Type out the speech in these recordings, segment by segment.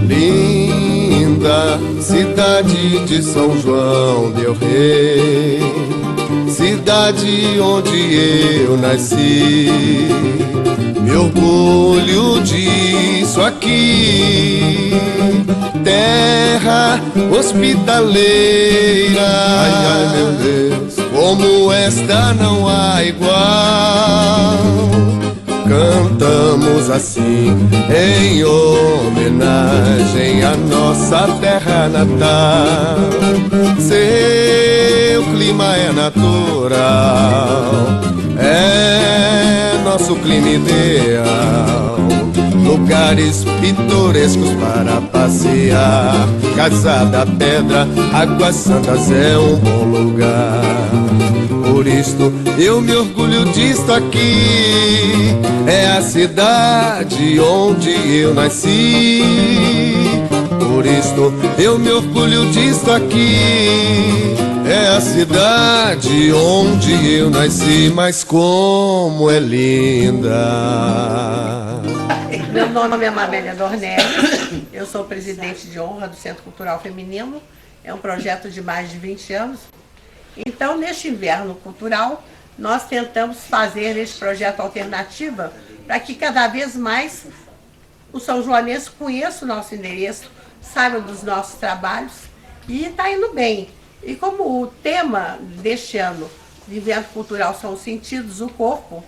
Linda cidade de São João del Rei, cidade onde eu nasci. Me orgulho disso aqui, terra hospitaleira. Ai, ai, meu Deus, como esta não há igual. Cantamos assim em homenagem à nossa terra natal. Seu clima é natural, é nosso clima ideal. Lugares pitorescos para passear, Casa da Pedra, Águas Santas é um bom lugar. Por isto eu me orgulho disto aqui, é a cidade onde eu nasci. Por isto eu me orgulho disto aqui, é a cidade onde eu nasci. Mas como é linda! Meu nome é Mabélia Dornelles, eu sou presidente de honra do Centro Cultural Feminino. É um projeto de mais de 20 anos. Então, neste inverno cultural, nós tentamos fazer este projeto Alternativa para que cada vez mais os são joanenses conheçam o nosso endereço, saibam dos nossos trabalhos, e está indo bem. E como o tema deste ano de inverno cultural são os sentidos, o corpo,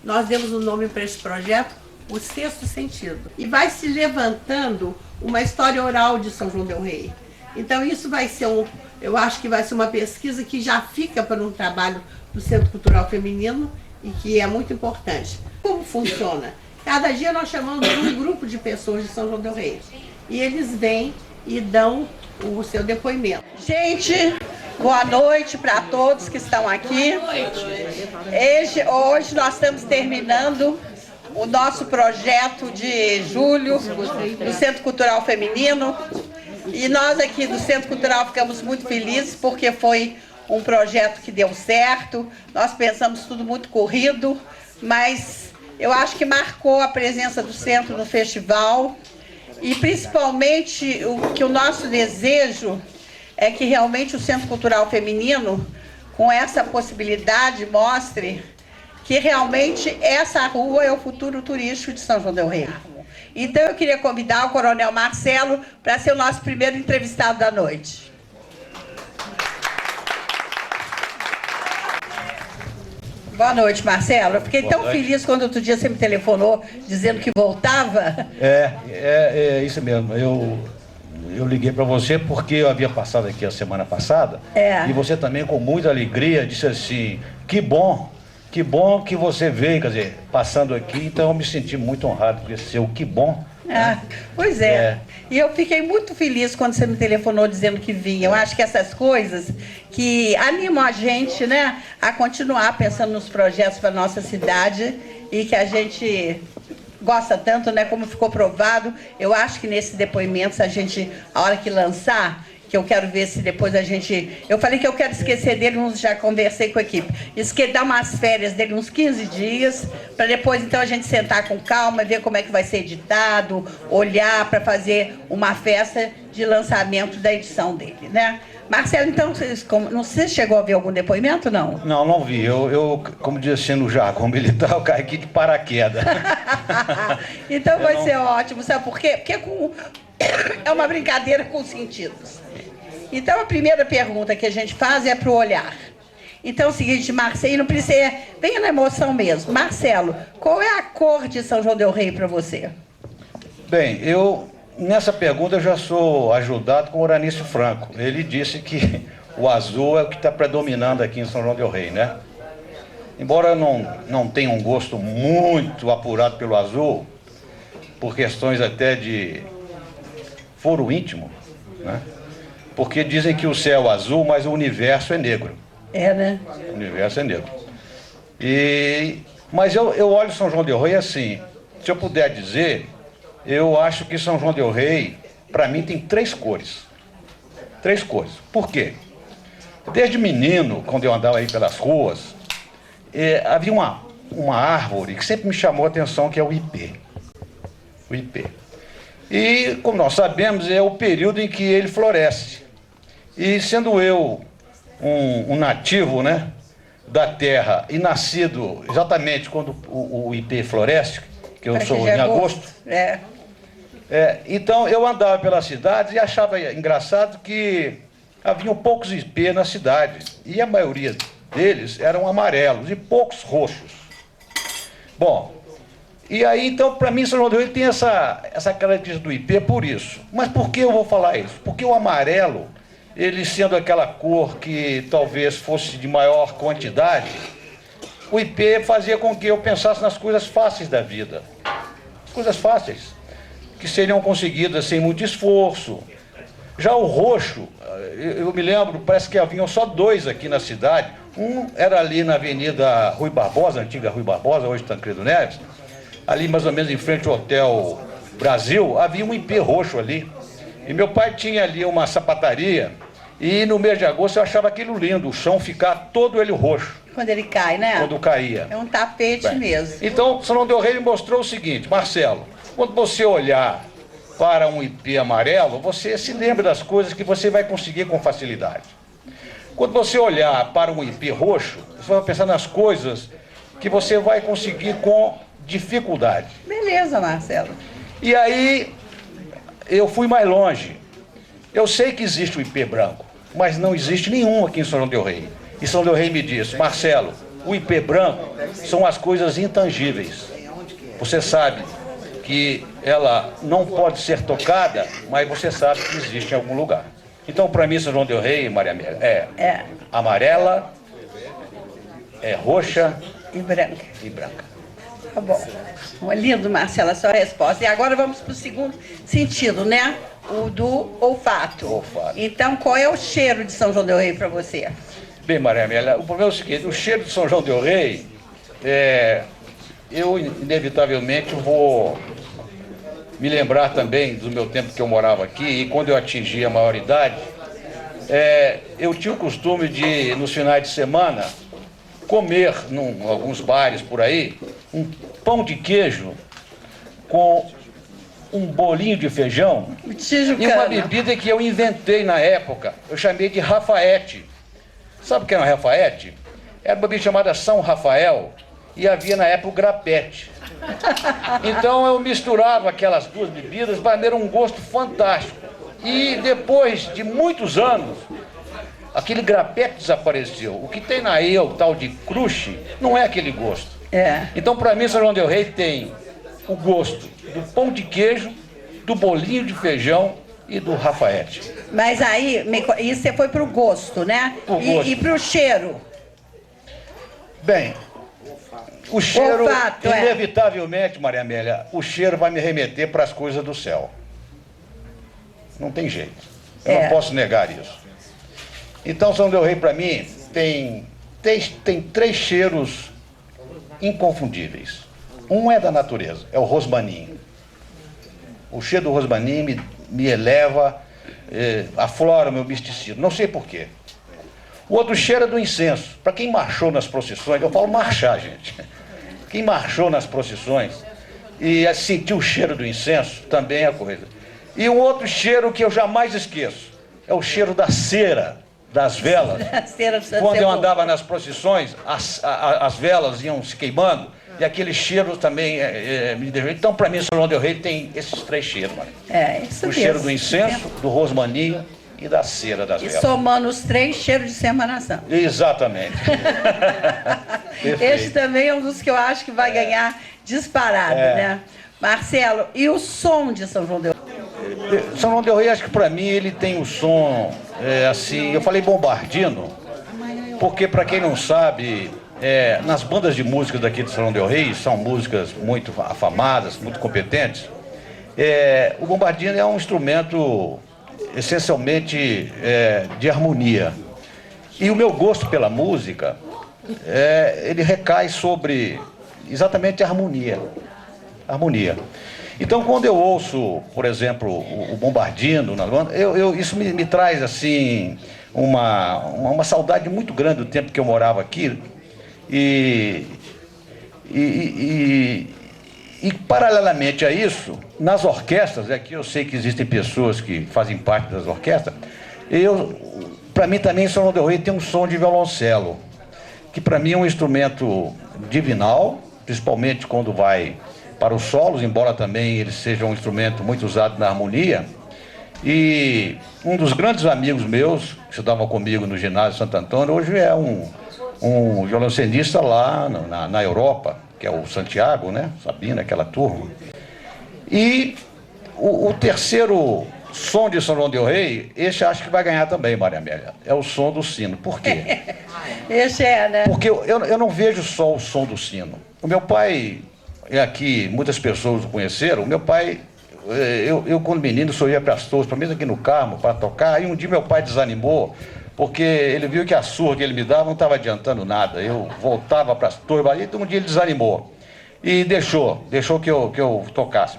nós demos o nome para este projeto, o Sexto Sentido. E vai se levantando uma história oral de São João del Rei. Então isso vai ser eu acho que vai ser uma pesquisa que já fica para um trabalho do Centro Cultural Feminino e que é muito importante. Como funciona? Cada dia nós chamamos um grupo de pessoas de São João del Rei e eles vêm e dão o seu depoimento. Gente, boa noite para todos que estão aqui. Hoje nós estamos terminando o nosso projeto de julho do Centro Cultural Feminino. E nós aqui do Centro Cultural ficamos muito felizes porque foi um projeto que deu certo. Nós pensamos tudo muito corrido, mas eu acho que marcou a presença do centro no festival. E principalmente o nosso desejo é que realmente o Centro Cultural Feminino, com essa possibilidade, mostre que realmente essa rua é o futuro turístico de São João del Rei. Então eu queria convidar o Coronel Marcelo para ser o nosso primeiro entrevistado da noite. Boa noite, Marcelo. Eu fiquei tão feliz quando outro dia você me telefonou dizendo que voltava. É isso mesmo. Eu liguei para você porque eu havia passado aqui a semana passada e você também com muita alegria disse assim, que bom que você veio, quer dizer, passando aqui, então eu me senti muito honrado por esse seu que bom. Pois é. E eu fiquei muito feliz quando você me telefonou dizendo que vinha. Eu acho que essas coisas que animam a gente, né, a continuar pensando nos projetos para a nossa cidade e que a gente gosta tanto, né, como ficou provado. Eu acho que nesse depoimento, a hora que lançar, que eu quero ver se depois eu falei que eu quero esquecer dele, já conversei com a equipe, dar umas férias dele uns 15 dias, para depois então a gente sentar com calma, ver como é que vai ser editado, olhar para fazer uma festa de lançamento da edição dele, né? Marcelo, então, não sei se chegou a ver algum depoimento, não? Não vi. Eu como diz assim no jargão militar, eu caí aqui de paraquedas. Então vai ser ótimo, sabe por quê? Porque é uma brincadeira com sentidos. Então a primeira pergunta que a gente faz é para o olhar. Então é o seguinte, Marcelo, não precisa ser bem na emoção mesmo. Marcelo, qual é a cor de São João del Rei para você? Bem, nessa pergunta eu já sou ajudado com o Oranício Franco. Ele disse que o azul é o que está predominando aqui em São João del Rei, né? Embora eu não tenha um gosto muito apurado pelo azul, por questões até de foro íntimo, né? Porque dizem que o céu é azul, mas o universo é negro. Né? O universo é negro. Mas eu olho São João del Rei assim, se eu puder dizer, eu acho que São João del Rei, para mim, tem 3 cores. 3 cores. Por quê? Desde menino, quando eu andava aí pelas ruas, havia uma árvore que sempre me chamou a atenção, que é o ipê. O ipê. E, como nós sabemos, é o período em que ele floresce. E sendo eu um nativo, né, da terra e nascido exatamente quando o ipê floresce, que eu sou em agosto, então eu andava pelas cidades e achava engraçado que haviam poucos ipê na cidade. E a maioria deles eram amarelos e poucos roxos. Bom, e aí então para mim São João del Rei tem essa característica do ipê por isso. Mas por que eu vou falar isso? Porque o amarelo, ele sendo aquela cor que talvez fosse de maior quantidade, o ipê fazia com que eu pensasse nas coisas fáceis da vida. Coisas fáceis, que seriam conseguidas sem muito esforço. Já o roxo, eu me lembro, parece que haviam só dois aqui na cidade. Um era ali na Avenida Rui Barbosa, antiga Rui Barbosa, hoje Tancredo Neves. Ali mais ou menos em frente ao Hotel Brasil, havia um ipê roxo ali. E meu pai tinha ali uma sapataria, e no mês de agosto eu achava aquilo lindo, o chão ficar todo ele roxo. Quando ele cai, né? Quando caía. É um tapete mesmo. Então, São João del Rei me mostrou o seguinte: Marcelo, quando você olhar para um ipê amarelo, você se lembra das coisas que você vai conseguir com facilidade. Quando você olhar para um ipê roxo, você vai pensar nas coisas que você vai conseguir com dificuldade. Beleza, Marcelo. E aí, eu fui mais longe. Eu sei que existe o ipê branco, mas não existe nenhum aqui em São João del Rei. E São João del Rei me disse: Marcelo, o ipê branco são as coisas intangíveis. Você sabe que ela não pode ser tocada, mas você sabe que existe em algum lugar. Então, para mim, São João del Rei, Maria Amélia, é amarela, é roxa e branca. E branca. Tá bom. Lindo, Marcela, a sua resposta. E agora vamos para o segundo sentido, né? O do olfato. Olfato. Então, qual é o cheiro de São João del Rei para você? Bem, Maria Amélia, o problema é o seguinte: o cheiro de São João del Rei, eu inevitavelmente vou me lembrar também do meu tempo que eu morava aqui, e quando eu atingi a maioridade, eu tinha o costume de, nos finais de semana, comer em alguns bares por aí, um pão de queijo com um bolinho de feijão e uma bebida que eu inventei na época, eu chamei de Rafaete. Sabe o que é uma Rafaete? Era uma bebida chamada São Rafael, e havia na época o grapete. Então eu misturava aquelas duas bebidas, para ter um gosto fantástico. E depois de muitos anos, aquele grapete desapareceu. O que tem na o tal de crush, não é aquele gosto. Então, para mim, São João del Rei tem o gosto do pão de queijo, do bolinho de feijão e do Rafaete. Mas aí, isso você foi pro gosto, né? E pro cheiro? Bem, o cheiro, olfato, inevitavelmente, Maria Amélia, o cheiro vai me remeter para as coisas do céu. Não tem jeito. Eu não posso negar isso. Então, São del Rei, para mim, tem três cheiros inconfundíveis. Um é da natureza, é o rosmaninho. O cheiro do rosmaninho me eleva, aflora o meu misticismo. Não sei porquê. O outro cheiro é do incenso. Para quem marchou nas procissões, eu falo marchar, gente. Quem marchou nas procissões e sentiu o cheiro do incenso, também é coisa. E um outro cheiro que eu jamais esqueço, é o cheiro da cera, das velas. Quando eu andava nas procissões, as velas iam se queimando, e aquele cheiro também me deixou. Então, para mim, São João del Rei tem esses três cheiros, Maria. Isso o mesmo. Cheiro do incenso, do rosmaninho e da cera das velas. E somando os três, cheiros de Semana Santa. Exatamente. Esse também é um dos que eu acho que vai ganhar disparado, né? Marcelo, e o som de São João del Rei? São João del Rei, acho que para mim ele tem o som, assim, eu falei bombardino, porque para quem não sabe, nas bandas de música daqui de São João del Rei, são músicas muito afamadas, muito competentes, o bombardino é um instrumento essencialmente de harmonia. E o meu gosto pela música, ele recai sobre exatamente a harmonia. Então, quando eu ouço, por exemplo, o bombardino na banda, isso me traz assim uma saudade muito grande do tempo que eu morava aqui. E E, paralelamente a isso, nas orquestras, aqui eu sei que existem pessoas que fazem parte das orquestras, para mim também São João del Rei tem um som de violoncelo, que para mim é um instrumento divinal, principalmente quando vai para os solos, embora também ele seja um instrumento muito usado na harmonia. E um dos grandes amigos meus, que estudava comigo no ginásio Santo Antônio, hoje é um violoncelista lá na Europa, que é o Santiago, né? Sabina, aquela turma. E o terceiro som de São João del Rei, esse acho que vai ganhar também, Maria Amélia, é o som do sino. Por quê? Esse é, né? Porque eu não vejo só o som do sino. O meu pai, aqui muitas pessoas o conheceram, o meu pai, eu quando menino só ia para as torres, para mim aqui no Carmo, para tocar, e um dia meu pai desanimou, porque ele viu que a surra que ele me dava não estava adiantando nada. Eu voltava para as torres, então um dia ele desanimou. E deixou que eu tocasse.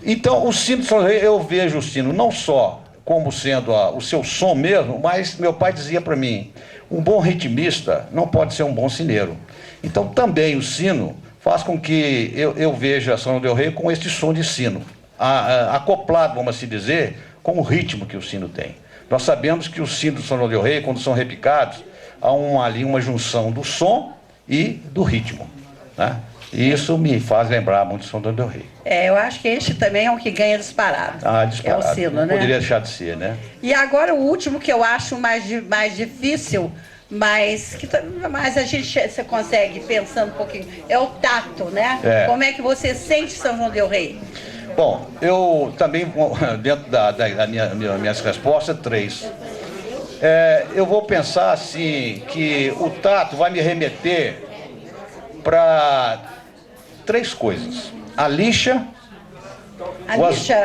Então, o sino de São João del Rei, eu vejo o sino não só como sendo o seu som mesmo, mas meu pai dizia para mim, um bom ritmista não pode ser um bom sineiro. Então, também o sino faz com que eu veja São João del Rei com este som de sino, acoplado, vamos assim dizer, com o ritmo que o sino tem. Nós sabemos que os sinos do São João del Rei, quando são repicados, há ali uma junção do som e do ritmo, né? E isso me faz lembrar muito do São João del Rei. Eu acho que este também é o que ganha disparado. Disparado. É o sino, não né? Poderia deixar de ser, né? E agora o último que eu acho mais difícil, mas a gente você consegue pensando um pouquinho, é o tato, né? Como é que você sente São João del Rei? Bom, eu também, dentro das minhas respostas, 3. Eu vou pensar assim, que o tato vai me remeter para 3 coisas. A lixa.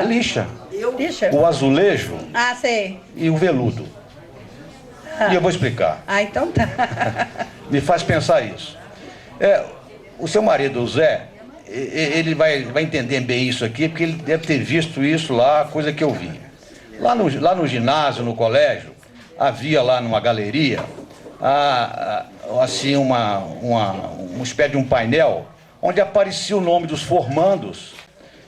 Lixa. O azulejo. Sei. E o veludo. E eu vou explicar. Então tá. Me faz pensar isso. O seu marido, o Zé, ele vai entender bem isso aqui, porque ele deve ter visto isso lá, coisa que eu vi. Lá no ginásio, no colégio, havia lá numa galeria, assim, uma espécie de um painel, onde aparecia o nome dos formandos,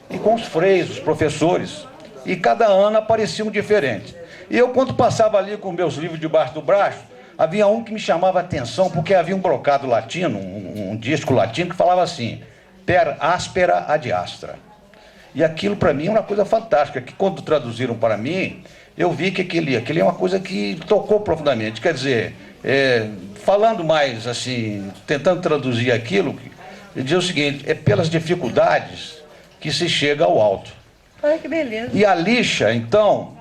e com os freios, os professores, e cada ano aparecia um diferente. E eu, quando passava ali com meus livros debaixo do braço, havia um que me chamava a atenção, porque havia um brocado latino, um disco latino, que falava assim, per aspera ad astra. E aquilo, para mim, é uma coisa fantástica, que quando traduziram para mim, eu vi que aquele é uma coisa que tocou profundamente. Quer dizer, falando mais assim, tentando traduzir aquilo, ele diz o seguinte, é pelas dificuldades que se chega ao alto. Olha que beleza. E a lixa, então,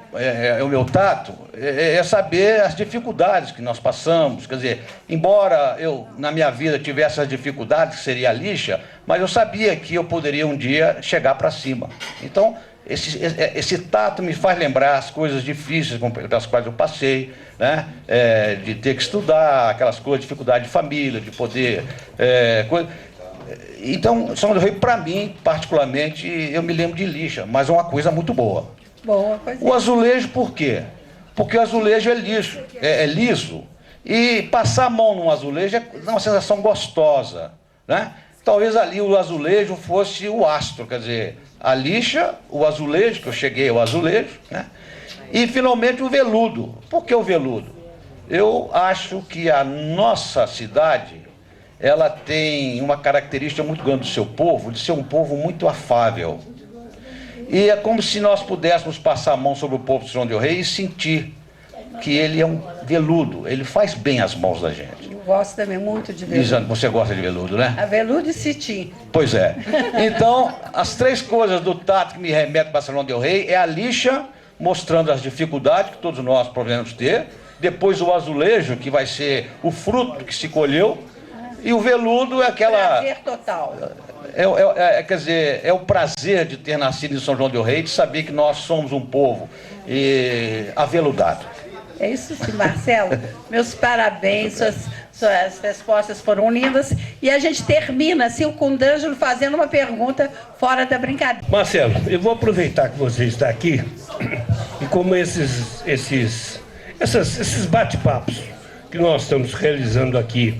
o meu tato, é saber as dificuldades que nós passamos. Quer dizer, embora eu, na minha vida, tivesse as dificuldades, que seria a lixa, mas eu sabia que eu poderia um dia chegar para cima. Então, esse tato me faz lembrar as coisas difíceis pelas quais eu passei, né? De ter que estudar, aquelas coisas, dificuldade de família, de poder... Então, São João del Rei, para mim, particularmente, eu me lembro de lixa, mas é uma coisa muito boa. O azulejo, por quê? Porque o azulejo é liso, e passar a mão num azulejo é uma sensação gostosa, né? Talvez ali o azulejo fosse o astro, quer dizer, a lixa, o azulejo, que eu cheguei ao azulejo, né? E finalmente o veludo. Por que o veludo? Eu acho que a nossa cidade, ela tem uma característica muito grande do seu povo, de ser um povo muito afável. E é como se nós pudéssemos passar a mão sobre o povo de São João del Rei e sentir que ele é um veludo, ele faz bem às mãos da gente. Eu gosto também muito de veludo. Você gosta de veludo, né? A veludo e cetim. Pois é. Então, as 3 coisas do tato que me remetem para São João del Rei é a lixa, mostrando as dificuldades que todos nós podemos ter, depois o azulejo, que vai ser o fruto que se colheu, e o veludo é aquela... Prazer total. Quer dizer, é o prazer de ter nascido em São João del Rei, de saber que nós somos um povo aveludado. É isso sim, Marcelo. Meus parabéns, suas respostas foram lindas. E a gente termina assim com o D'Angelo fazendo uma pergunta fora da brincadeira. Marcelo, eu vou aproveitar que você está aqui e como esses bate-papos que nós estamos realizando aqui,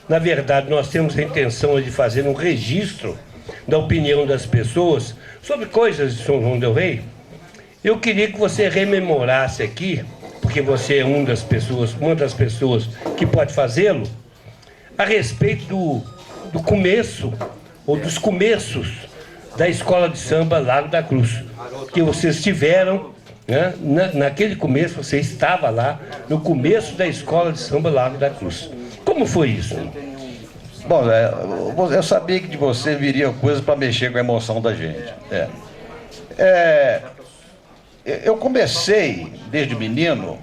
na verdade nós temos a intenção de fazer um registro da opinião das pessoas sobre coisas de São João del Rei, eu queria que você rememorasse aqui, porque você é uma das pessoas que pode fazê-lo, a respeito do começo, ou dos começos da Escola de Samba Lago da Cruz, que vocês tiveram, né? Naquele começo, você estava lá, no começo da Escola de Samba Lago da Cruz. Como foi isso? Bom, eu sabia que de você viria coisas para mexer com a emoção da gente. Eu comecei desde menino,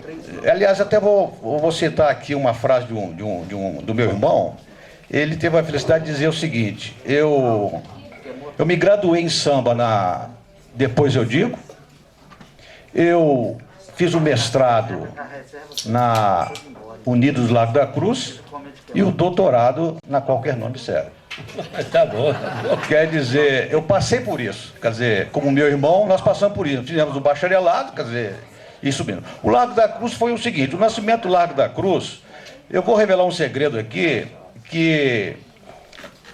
aliás, até vou citar aqui uma frase do meu irmão. Ele teve a felicidade de dizer o seguinte: eu me graduei em samba depois eu digo, eu fiz o mestrado na Unidos Lago da Cruz e o doutorado na Qualquer Nome Serve. Tá bom. Quer dizer, eu passei por isso. Quer dizer, como meu irmão, nós passamos por isso. Fizemos o bacharelado, quer dizer, e subindo. O Lago da Cruz foi o seguinte: o nascimento do Lago da Cruz, eu vou revelar um segredo aqui que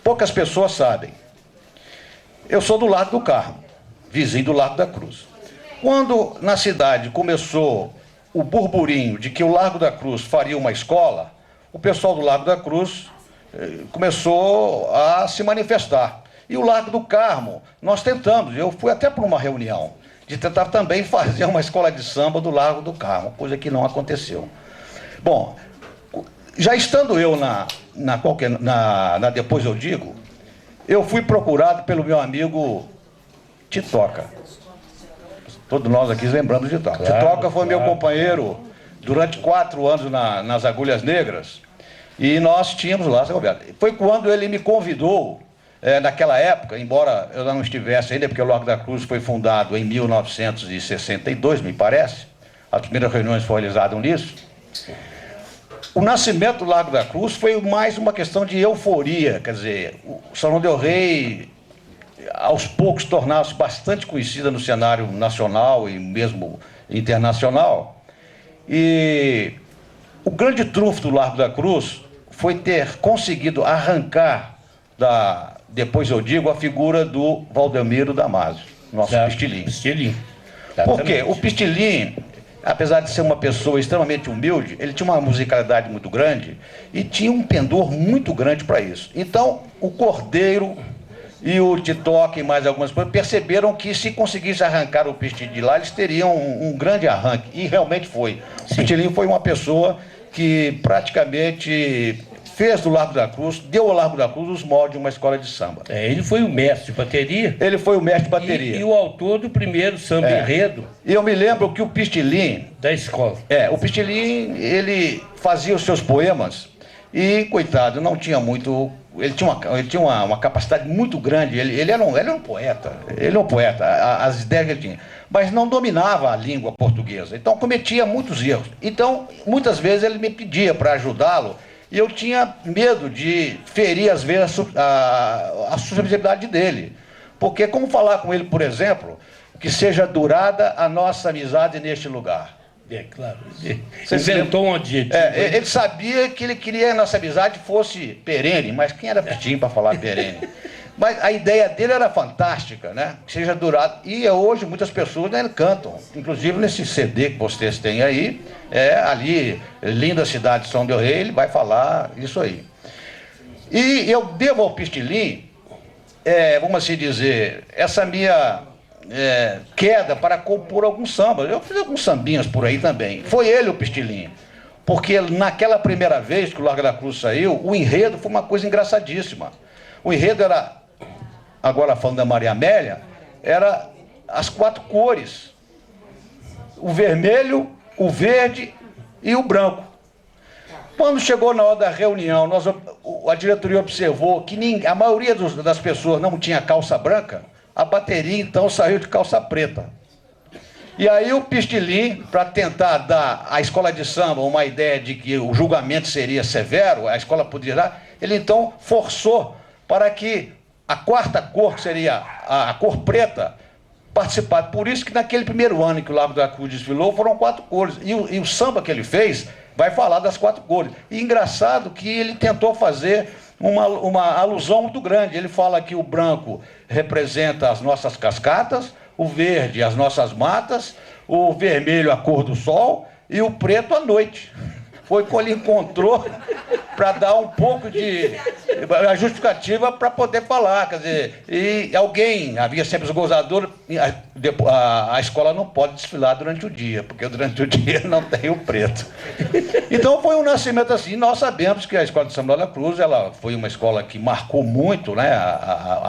poucas pessoas sabem. Eu sou do Largo do Carmo, vizinho do Lago da Cruz. Quando na cidade começou o burburinho de que o Lago da Cruz faria uma escola, o pessoal do Lago da Cruz começou a se manifestar. E o Lago do Carmo, nós tentamos, eu fui até para uma reunião, de tentar também fazer uma escola de samba do Lago do Carmo, coisa que não aconteceu. Bom, já estando eu na Depois Eu Digo, eu fui procurado pelo meu amigo Titoca. Todos nós aqui lembramos de Titoca. Claro, Titoca foi meu companheiro durante 4 anos nas Agulhas Negras, e nós tínhamos lá essa conversa. Foi quando ele me convidou, naquela época, embora eu não estivesse ainda, porque o Lago da Cruz foi fundado em 1962, me parece, as primeiras reuniões foram realizadas nisso. O nascimento do Lago da Cruz foi mais uma questão de euforia, quer dizer, o São João del Rei, aos poucos, tornava-se bastante conhecida no cenário nacional e mesmo internacional. E o grande trunfo do Lago da Cruz foi ter conseguido arrancar Depois Eu Digo, a figura do Valdemiro Damasio, nosso Pistilim. Pistilim. Por quê? O Pistilim, apesar de ser uma pessoa extremamente humilde, ele tinha uma musicalidade muito grande e tinha um pendor muito grande para isso. Então, o Cordeiro e o Titoca e mais algumas pessoas perceberam que, se conseguisse arrancar o Pistilim de lá, eles teriam um grande arranque. E realmente foi. O Pistilim foi uma pessoa que praticamente fez do Largo da Cruz, deu ao Largo da Cruz os moldes de uma escola de samba. Ele foi o mestre de bateria. Ele foi o mestre de bateria. E o autor do primeiro samba enredo. E eu me lembro que o Pistilim... Da escola. O Pistilim, ele fazia os seus poemas e, coitado, não tinha muito... Ele tinha uma capacidade muito grande, ele era um poeta, as ideias que ele tinha, mas não dominava a língua portuguesa, então cometia muitos erros. Então, muitas vezes ele me pedia para ajudá-lo, e eu tinha medo de ferir, às vezes, a suscetibilidade dele. Porque como falar com ele, por exemplo, que seja durada a nossa amizade neste lugar? Claro. Inventou um adjetivo. Ele sabia que ele queria que a nossa amizade fosse perene, mas quem era Pitinho para falar perene? Mas a ideia dele era fantástica, né? Que seja durado. E hoje muitas pessoas cantam. Inclusive nesse CD que vocês têm aí, ali, Linda Cidade de São del Rei, ele vai falar isso aí. E eu devo ao Pistilim, vamos assim dizer, essa minha queda para compor alguns sambas. Eu fiz alguns sambinhas por aí também. Foi ele o Pistilim. Porque naquela primeira vez que o Largo da Cruz saiu, o enredo foi uma coisa engraçadíssima. O enredo era, agora falando da Maria Amélia, era as 4 cores. O vermelho, o verde e o branco. Quando chegou na hora da reunião, a diretoria observou que a maioria das pessoas não tinha calça branca, a bateria então saiu de calça preta. E aí o Pistilim, para tentar dar à escola de samba uma ideia de que o julgamento seria severo, a escola poderia dar, ele então forçou para que a 4ª cor, que seria a cor preta, participasse. Por isso que naquele primeiro ano em que o Lago da Cruz desfilou, foram 4 cores. E o samba que ele fez vai falar das 4 cores. E engraçado que ele tentou fazer uma alusão muito grande. Ele fala que o branco representa as nossas cascatas, o verde as nossas matas, o vermelho a cor do sol e o preto a noite. Foi quando ele encontrou para dar um pouco de a justificativa para poder falar, quer dizer, e alguém, havia sempre os gozadores, a escola não pode desfilar durante o dia, porque durante o dia não tem o preto. Então foi um nascimento assim. Nós sabemos que a Escola de Samba da Cruz, ela foi uma escola que marcou muito, né,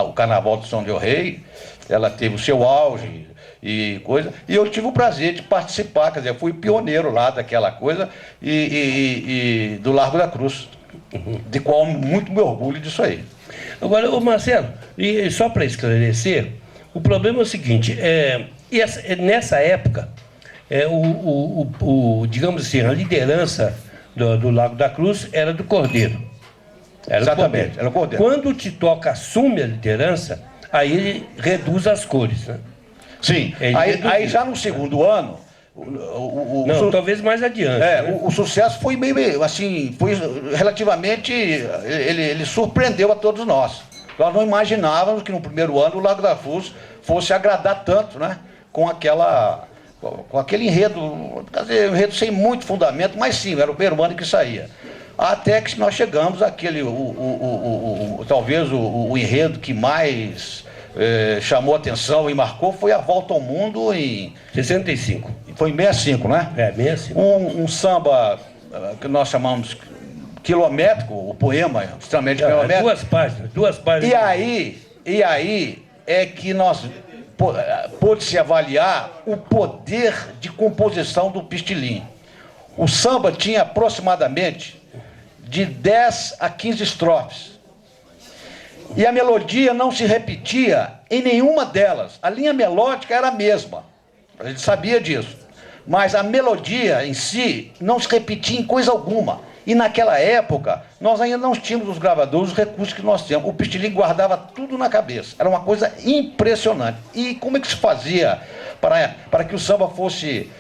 o Carnaval de São Del Rey, ela teve o seu auge, e coisa, e eu tive o prazer de participar, quer dizer, eu fui pioneiro lá daquela coisa e do Largo da Cruz, de qual muito me orgulho disso aí. Agora, ô Marcelo, e só para esclarecer, o problema é o seguinte, nessa época, digamos assim, a liderança do Largo da Cruz era do Cordeiro. Exatamente, era o Cordeiro. Quando o Titoca assume a liderança, aí ele reduz as cores, né? Sim, aí já no segundo ano... talvez mais adiante. Né? O sucesso foi meio assim, foi relativamente... Ele surpreendeu a todos nós. Nós não imaginávamos que no primeiro ano o Largo da Cruz fosse agradar tanto, né? Com aquele enredo, quer dizer, um enredo sem muito fundamento, mas sim, era o primeiro ano que saía. Até que nós chegamos àquele, talvez o enredo que mais... chamou atenção e marcou foi a Volta ao Mundo em 65. Foi em 65, né? 65. Um samba que nós chamamos quilométrico, o poema extremamente quilométrico. Duas páginas. E aí é que nós pôde-se avaliar o poder de composição do Pistilim. O samba tinha aproximadamente de 10 a 15 estrofes. E a melodia não se repetia em nenhuma delas. A linha melódica era a mesma. A gente sabia disso. Mas a melodia em si não se repetia em coisa alguma. E naquela época, nós ainda não tínhamos os gravadores, os recursos que nós temos. O Pistilim guardava tudo na cabeça. Era uma coisa impressionante. E como é que se fazia para que o samba fosse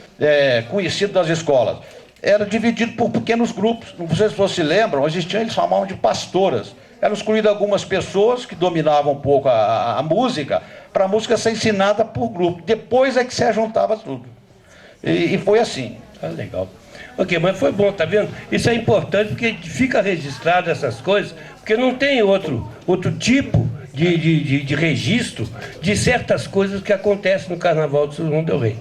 conhecido das escolas? Era dividido por pequenos grupos. Não sei se vocês se lembram, existiam, eles chamavam de pastoras. Eram escolhidas algumas pessoas que dominavam um pouco a música, para a música ser ensinada por grupo. Depois é que se juntava tudo. E foi assim. Ah, legal. Ok, mas foi bom, tá vendo? Isso é importante porque fica registrado essas coisas, porque não tem outro tipo de registro de certas coisas que acontecem no Carnaval de São João del Rei.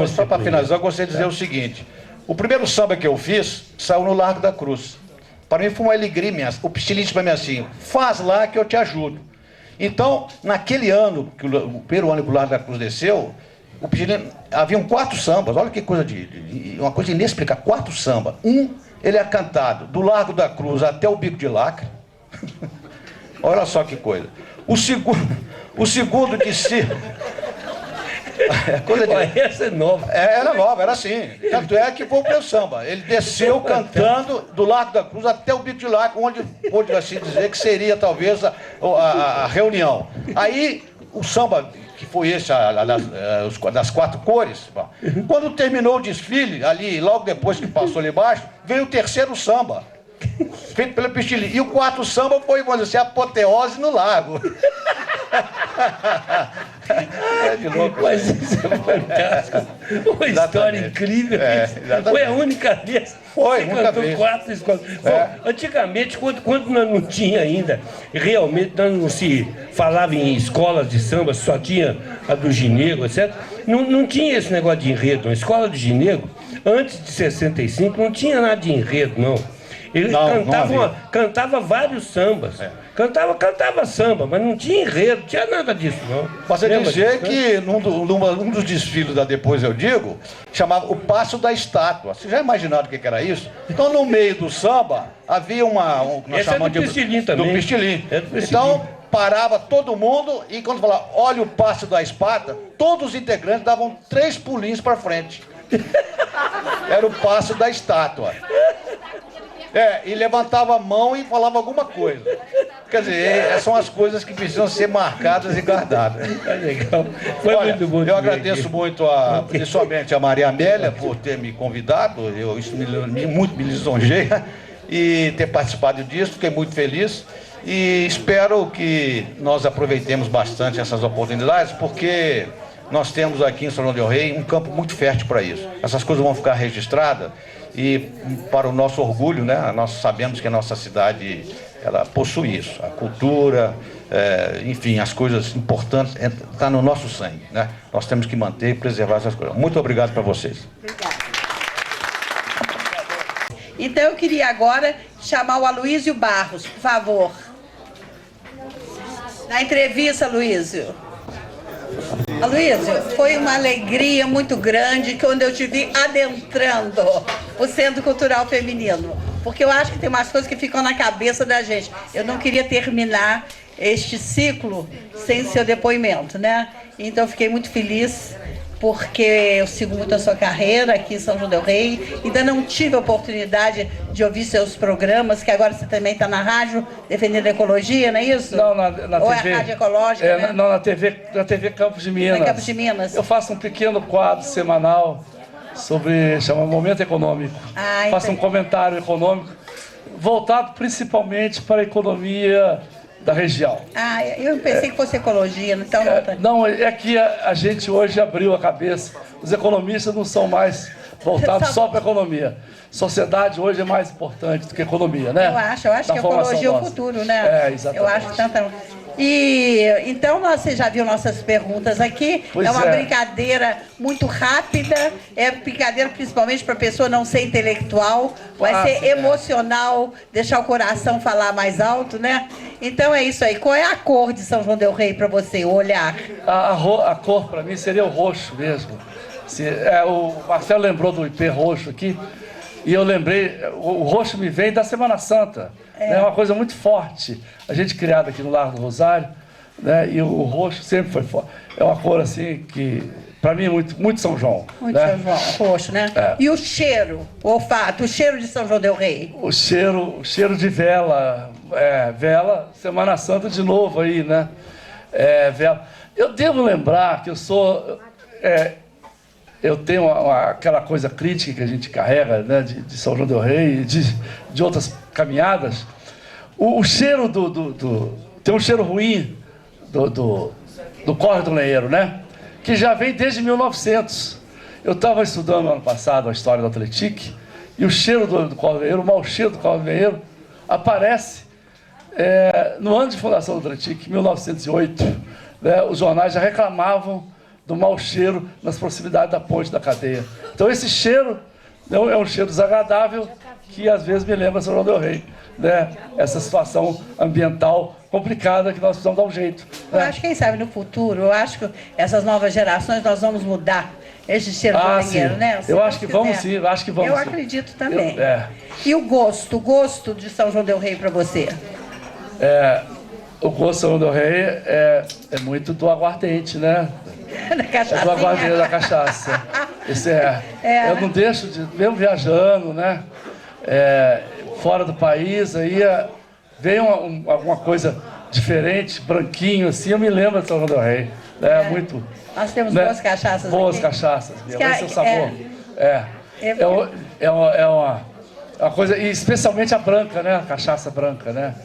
Só para finalizar, eu gostaria de dizer o seguinte. O primeiro samba que eu fiz saiu no Largo da Cruz. Para mim foi uma alegria imensa. O Pistilim disse para mim assim, faz lá que eu te ajudo. Então, naquele ano, o primeiro ano que o Largo da Cruz desceu, o Pistilim, haviam 4 sambas, olha que coisa uma coisa inexplicável, 4 sambas. Ele é cantado do Largo da Cruz até o Bico de Lacre. Olha só que coisa. O segundo de si... Essa é nova. Era nova, era assim. Tanto é que foi o meu samba. Ele desceu cantando do Largo da Cruz até o Bico de Lacre, onde pôde assim dizer que seria talvez a reunião. Aí o samba, que foi esse, das 4 cores, quando terminou o desfile, ali, logo depois que passou ali embaixo, veio o terceiro samba, feito pelo Pistilim. E o 4º samba foi, vamos dizer, a apoteose no lago. De louco. Mas isso é fantástico. Uma história incrível. Foi a única vez. Foi, única vez. 4 escolas. Bom, antigamente, quando nós não tinha ainda, realmente nós não se falava em escolas de samba, só tinha a do Ginegro, etc. Não tinha esse negócio de enredo. A escola do Ginegro, antes de 65, não tinha nada de enredo, não. Ele cantava vários sambas. Cantava samba, mas não tinha enredo, não tinha nada disso, não. Mas é dizer que num dos desfiles da Depois Eu Digo, chamava o Passo da Estátua. Vocês já imaginaram o que era isso? Então, no meio do samba, havia nós chamamos do Pistilim também. Do Pistilim. Então, parava todo mundo e quando falava, olha o Passo da Espada, todos os integrantes davam 3 pulinhos para frente. Era o Passo da Estátua. E levantava a mão e falava alguma coisa. Quer dizer, são as coisas que precisam ser marcadas e guardadas. Legal. Foi muito bom. Eu agradeço muito, principalmente a Maria Amélia, por ter me convidado. Isso muito me lisonjeia. e ter participado disso, fiquei muito feliz e espero que nós aproveitemos bastante essas oportunidades, porque nós temos aqui em São João del Rei um campo muito fértil para isso. Essas coisas vão ficar registradas e, para o nosso orgulho, né, nós sabemos que a nossa cidade ela possui isso, a cultura, enfim, as coisas importantes, está no nosso sangue, né? Nós temos que manter e preservar essas coisas. Muito obrigado para vocês. Obrigada. Então eu queria agora chamar o Aloísio Barros, por favor. Na entrevista, Aloísio. Aloísio, foi uma alegria muito grande quando eu te vi adentrando o Centro Cultural Feminino, porque eu acho que tem umas coisas que ficam na cabeça da gente. Eu não queria terminar este ciclo sem seu depoimento, né? Então eu fiquei muito feliz, porque eu sigo muito a sua carreira aqui em São João del Rei. Ainda não tive a oportunidade de ouvir seus programas, que agora você também está na rádio defendendo a ecologia, não é isso? Não, na Ou TV. é a Rádio Ecológica, né? Não, na TV Campos de Minas. Na Campos de Minas. Eu faço um pequeno quadro semanal chama Momento Econômico. Faço um comentário econômico voltado principalmente para a economia da região. Eu pensei que fosse ecologia, então não, é que a gente hoje abriu a cabeça. Os economistas não são mais voltados só para a economia. Sociedade hoje é mais importante do que economia, né? Eu acho que a ecologia é o futuro, né? Exatamente. Eu acho tanto. E então você já viu nossas perguntas aqui. Pois é uma brincadeira muito rápida, é brincadeira principalmente para a pessoa não ser intelectual, vai ser emocional, deixar o coração falar mais alto, né? Então é isso aí. Qual é a cor de São João del Rei para você, o olhar? A cor para mim seria o roxo mesmo. O Marcelo lembrou do IP roxo aqui, e eu lembrei, o roxo me vem da Semana Santa. É uma coisa muito forte. A gente criado aqui no Largo do Rosário, né, e o roxo sempre foi forte. É uma cor assim que, para mim, é muito São João. Muito, né? São João, roxo, né? E o cheiro, o olfato, o cheiro de São João del Rei? O cheiro de vela, vela, Semana Santa de novo aí, né? Vela. Eu devo lembrar que eu tenho aquela coisa crítica que a gente carrega, né, de São João del Rei e de outras caminhadas. O cheiro tem um cheiro ruim do Córrego do Lenheiro, né? Que já vem desde 1900. Eu estava estudando ano passado a história do Atletique e o cheiro do Córrego do Lenheiro, o mau cheiro do Córrego do Lenheiro, aparece no ano de fundação do Atletique, 1908. Né, os jornais já reclamavam do mau cheiro nas proximidades da ponte da cadeia. Então esse cheiro é um cheiro desagradável que às vezes me lembra São João del Rei, né? Essa situação ambiental complicada que nós precisamos dar um jeito. Eu acho que, quem sabe, no futuro, eu acho que essas novas gerações nós vamos mudar esse cheiro do banheiro, né? Eu acho que vamos sim, acho que vamos. Eu acredito também. É. E o gosto de São João del Rei para você? O gosto de São João del Rei é muito do aguardente, né? Da cachaça. Do aguardente da cachaça. Eu não deixo de, mesmo viajando, né? Fora do país, aí vem alguma coisa diferente, branquinho, assim, eu me lembro de São João del Rei. Muito. Nós temos boas cachaças aqui. Boas cachaças. Esse é o sabor. É uma coisa, e especialmente a branca, né? A cachaça branca, né?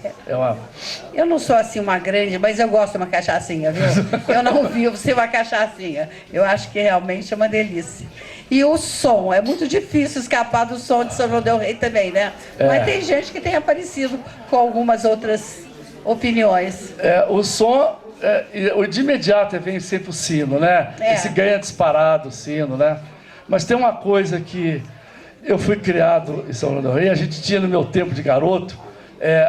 Eu não sou assim uma grande, mas eu gosto de uma cachaçinha, viu? Eu não vivo sem uma cachaçinha. Eu acho que realmente é uma delícia. E o som, é muito difícil escapar do som de São João del Rei também, né? Mas tem gente que tem aparecido com algumas outras opiniões. O som, de imediato vem sempre o sino, né? Esse ganha disparado o sino, né? Mas tem uma coisa que eu fui criado em São João del Rei, a gente tinha no meu tempo de garoto,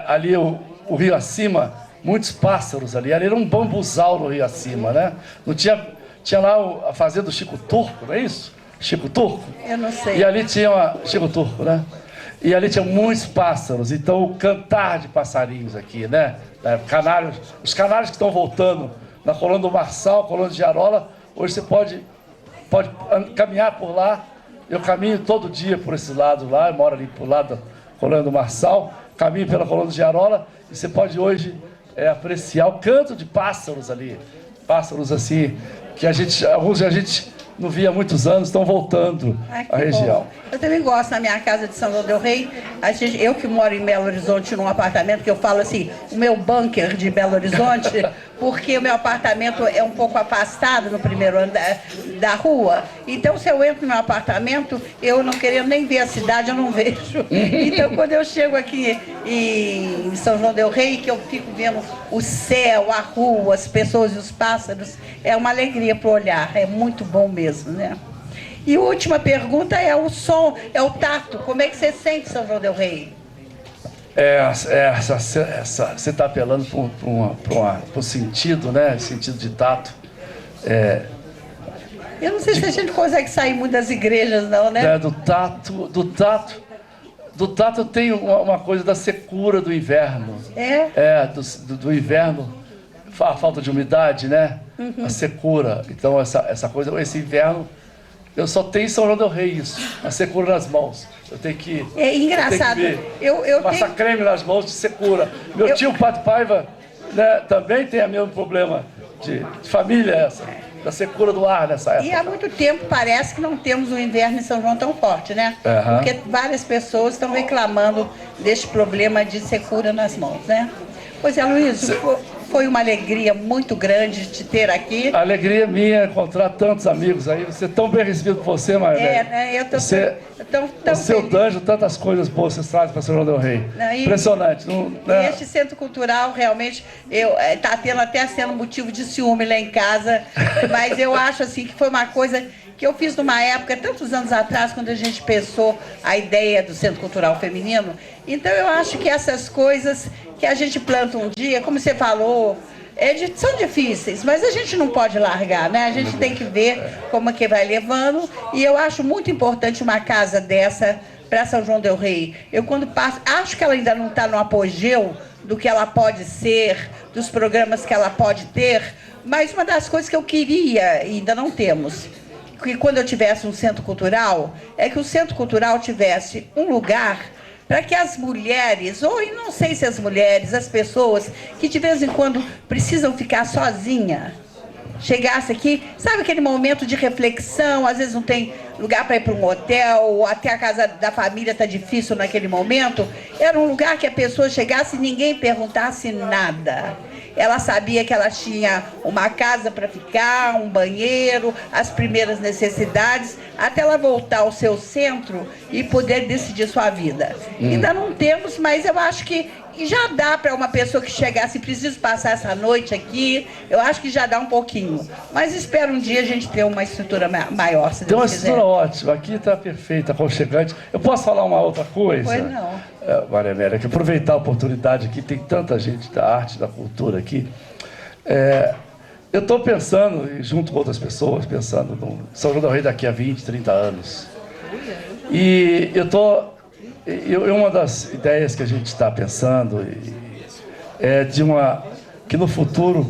ali o rio acima, muitos pássaros ali era um bambuzal no rio acima, né? Não tinha lá a fazenda do Chico Turco, não é isso? Chico Turco? Eu não sei. E ali tinha Chico Turco, né? E ali tinha muitos pássaros, então o cantar de passarinhos aqui, né? Os canários que estão voltando na colônia do Marçal, colônia de Jarola, hoje você pode caminhar por lá. Eu caminho todo dia por esse lado lá, eu moro ali por lado da colônia do Marçal, caminho pela colônia de Jarola, e você pode hoje apreciar o canto de pássaros ali. Pássaros assim, que alguns a gente não via há muitos anos, estão voltando à região. Eu também gosto na minha casa de São João del Rei. Eu que moro em Belo Horizonte num apartamento, que eu falo assim, o meu bunker de Belo Horizonte, porque o meu apartamento é um pouco afastado no primeiro andar da rua. Então, se eu entro no meu apartamento, eu não querendo nem ver a cidade, eu não vejo. Então, quando eu chego aqui em São João del Rei, que eu fico vendo o céu, a rua, as pessoas e os pássaros, é uma alegria para o olhar, é muito bom mesmo, né? E a última pergunta é o som, é o tato. Como é que você sente São João del Rei? Você está apelando para um sentido, né? Sentido de tato. Eu não sei se a gente consegue sair muito das igrejas, não, né? Do tato eu tenho uma coisa da secura do inverno. Do inverno, a falta de umidade, né? A secura. Então, essa coisa, esse inverno, eu só tenho em São João del Rei isso, a secura nas mãos. Eu tenho que... É engraçado. Eu passar creme nas mãos de secura. Meu tio Pato Paiva, né, também tem o mesmo problema de família da secura do ar nessa época. E há muito tempo parece que não temos um inverno em São João tão forte, né? Porque várias pessoas estão reclamando deste problema de secura nas mãos, né? Pois é, Luiz, foi uma alegria muito grande te ter aqui. A alegria minha encontrar tantos amigos aí. Você é tão bem recebido por você, Maria. Né? Eu tô você, tão o seu Danjo, tantas coisas boas você traz para São João del Rei. Impressionante. E este centro cultural, realmente, está até sendo motivo de ciúme lá em casa. Mas eu acho assim que foi uma coisa que eu fiz numa época, tantos anos atrás, quando a gente pensou a ideia do Centro Cultural Feminino. Então, eu acho que essas coisas que a gente planta um dia, como você falou, são difíceis, mas a gente não pode largar, né? A gente tem que ver como é que vai levando. E eu acho muito importante uma casa dessa para São João del Rei. Eu, quando passo, acho que ela ainda não está no apogeu do que ela pode ser, dos programas que ela pode ter, mas uma das coisas que eu queria, e ainda não temos, que quando eu tivesse um centro cultural, é que o centro cultural tivesse um lugar para que as mulheres, ou não sei se as mulheres, as pessoas que de vez em quando precisam ficar sozinha, chegasse aqui, sabe aquele momento de reflexão, às vezes não tem lugar para ir para um hotel, ou até a casa da família está difícil naquele momento, era um lugar que a pessoa chegasse e ninguém perguntasse nada. Ela sabia que ela tinha uma casa para ficar, um banheiro, as primeiras necessidades, até ela voltar ao seu centro e poder decidir sua vida. Ainda não temos, mas eu acho que já dá para uma pessoa que chegasse, preciso passar essa noite aqui, eu acho que já dá um pouquinho. Mas espero um dia a gente ter uma estrutura maior, se Deus quiser. Tem uma estrutura ótima, aqui está perfeita, aconchegante. Eu posso falar uma outra coisa? Pois não. Maria Amélia, que aproveitar a oportunidade aqui, tem tanta gente da arte, da cultura aqui. Eu estou pensando, junto com outras pessoas, pensando no São João del Rei daqui a 20, 30 anos. E uma das ideias que a gente está pensando é que no futuro,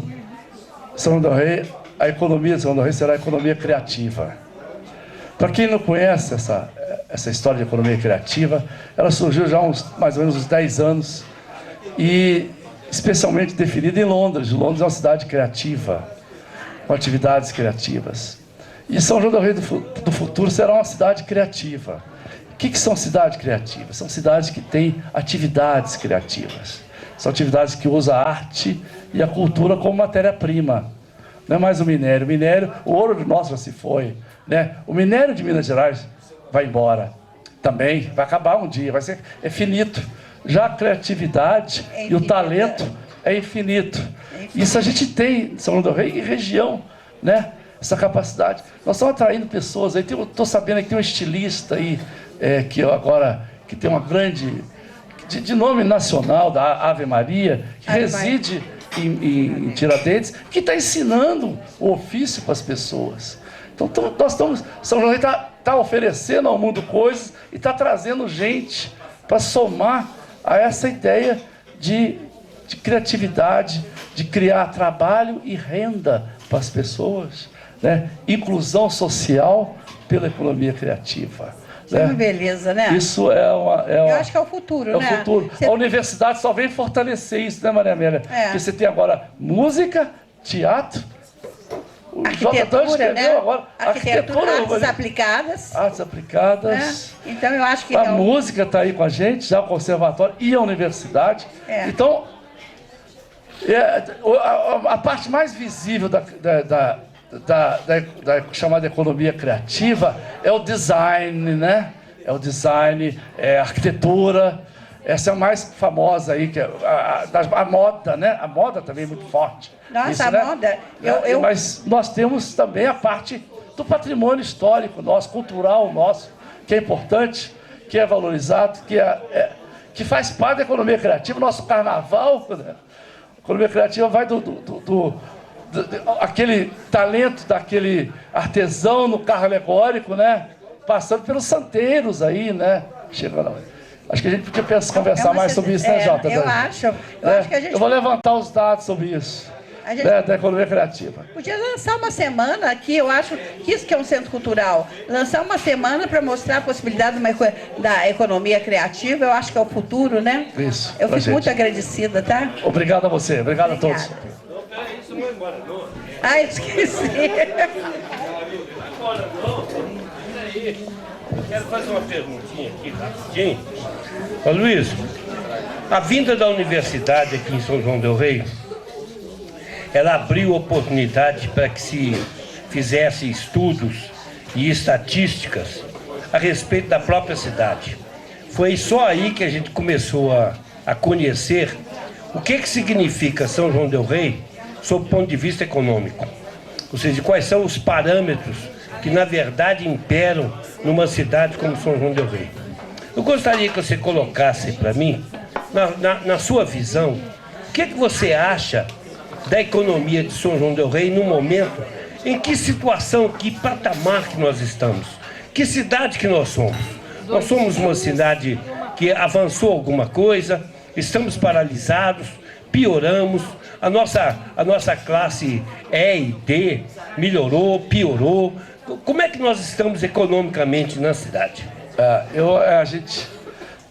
São João del Rei, a economia de São João del Rei será a economia criativa. Para quem não conhece essa história de economia criativa, ela surgiu já mais ou menos uns 10 anos, e especialmente definida em Londres. Londres é uma cidade criativa, com atividades criativas. E São João del Rei do futuro será uma cidade criativa. O que são cidades criativas? São cidades que têm atividades criativas. São atividades que usam a arte e a cultura como matéria-prima. Não é mais o minério. O ouro de nós já se foi, né? O minério de Minas Gerais vai embora também, vai acabar um dia, é finito. Já a criatividade e o talento é infinito. Isso a gente tem em São João del Rei e região, né? Essa capacidade. Nós estamos atraindo pessoas aí. Estou sabendo que tem um estilista aí, que tem uma grande, de nome nacional, da Ave Maria, que reside em Tiradentes, que está ensinando o ofício para as pessoas. Então, São João está oferecendo ao mundo coisas e está trazendo gente para somar a essa ideia de criatividade, de criar trabalho e renda para as pessoas, né? Inclusão social pela economia criativa. É uma beleza, né? Isso eu acho que é o futuro, né? É o futuro. A universidade só vem fortalecer isso, né, Maria Amélia? Porque você tem agora música, teatro, O arquitetura, J2 escreveu né? agora. Arquitetura, artes urbanística. aplicadas. Artes aplicadas. Né? Então, eu acho que... A música está aí com a gente, já o conservatório e a universidade. Então, a parte mais visível da chamada economia criativa é o design, né? É o design, é a arquitetura. Essa é a mais famosa aí, que é a moda, né? A moda também é muito forte. Nossa, isso, a né? moda... Mas nós temos também a parte do patrimônio histórico nosso, cultural nosso, que é importante, que é valorizado, que faz parte da economia criativa. Nosso carnaval, né? A economia criativa vai aquele talento daquele artesão no carro alegórico, né? Passando pelos santeiros aí, né? Chegando. Acho que a gente podia conversar mais sobre isso, né, Jota? Eu acho que a gente... Eu vou levantar os dados sobre isso, da economia criativa. Podia lançar uma semana aqui, eu acho que isso que é um centro cultural. Lançar uma semana para mostrar a possibilidade da economia criativa, eu acho que é o futuro, né? Isso. Eu fico muito agradecida, tá? Obrigado a você, obrigado a todos. Ah, esqueci. Quero fazer uma perguntinha aqui, rapidinho. Ô Luiz, a vinda da universidade aqui em São João del Rei, ela abriu oportunidade para que se fizesse estudos e estatísticas a respeito da própria cidade. Foi só aí que a gente começou a conhecer o que significa São João del Rei sob o ponto de vista econômico. Ou seja, quais são os parâmetros que, na verdade, imperam numa cidade como São João del Rei. Eu gostaria que você colocasse para mim, na sua visão, o que você acha da economia de São João del Rei no momento, em que situação, que patamar que nós estamos, que cidade que nós somos. Nós somos uma cidade que avançou alguma coisa, estamos paralisados, pioramos, a nossa classe E e D melhorou, piorou. Como é que nós estamos economicamente na cidade?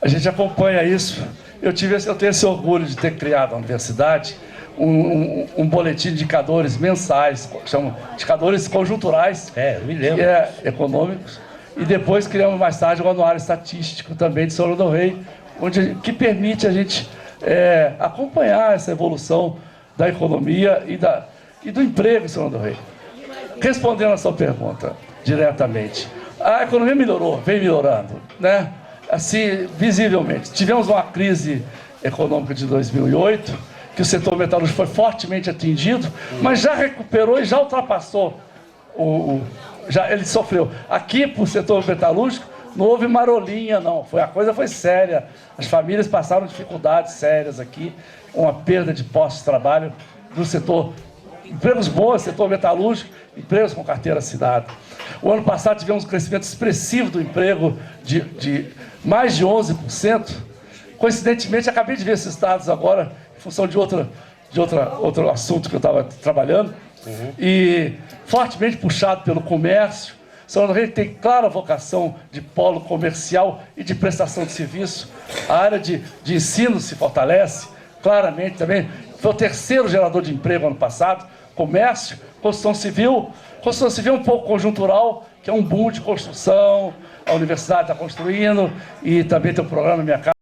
A gente acompanha isso. Eu tenho esse orgulho de ter criado a universidade, um boletim de indicadores mensais, chamam indicadores conjunturais, eu me lembro. Que é econômicos, e depois criamos mais tarde o anuário estatístico também de São João del Rei, que permite a gente acompanhar essa evolução da economia e do emprego em São João del Rei. Respondendo a sua pergunta diretamente, a economia melhorou, vem melhorando, né? Assim, visivelmente. Tivemos uma crise econômica de 2008, que o setor metalúrgico foi fortemente atingido, mas já recuperou e já ultrapassou. Ele sofreu. Aqui, para o setor metalúrgico, não houve marolinha, não. A coisa foi séria. As famílias passaram dificuldades sérias aqui, uma perda de postos de trabalho do setor. Empregos bons, setor metalúrgico, empregos com carteira assinada. O ano passado tivemos um crescimento expressivo do emprego de mais de 11%. Coincidentemente, acabei de ver esses dados agora, em função de outro assunto que eu estava trabalhando, e fortemente puxado pelo comércio. São João del Rei tem clara vocação de polo comercial e de prestação de serviço. A área de ensino se fortalece claramente também. Foi o terceiro gerador de emprego ano passado. Comércio, construção civil um pouco conjuntural, que é um boom de construção. A universidade está construindo e também tem um programa Minha Casa.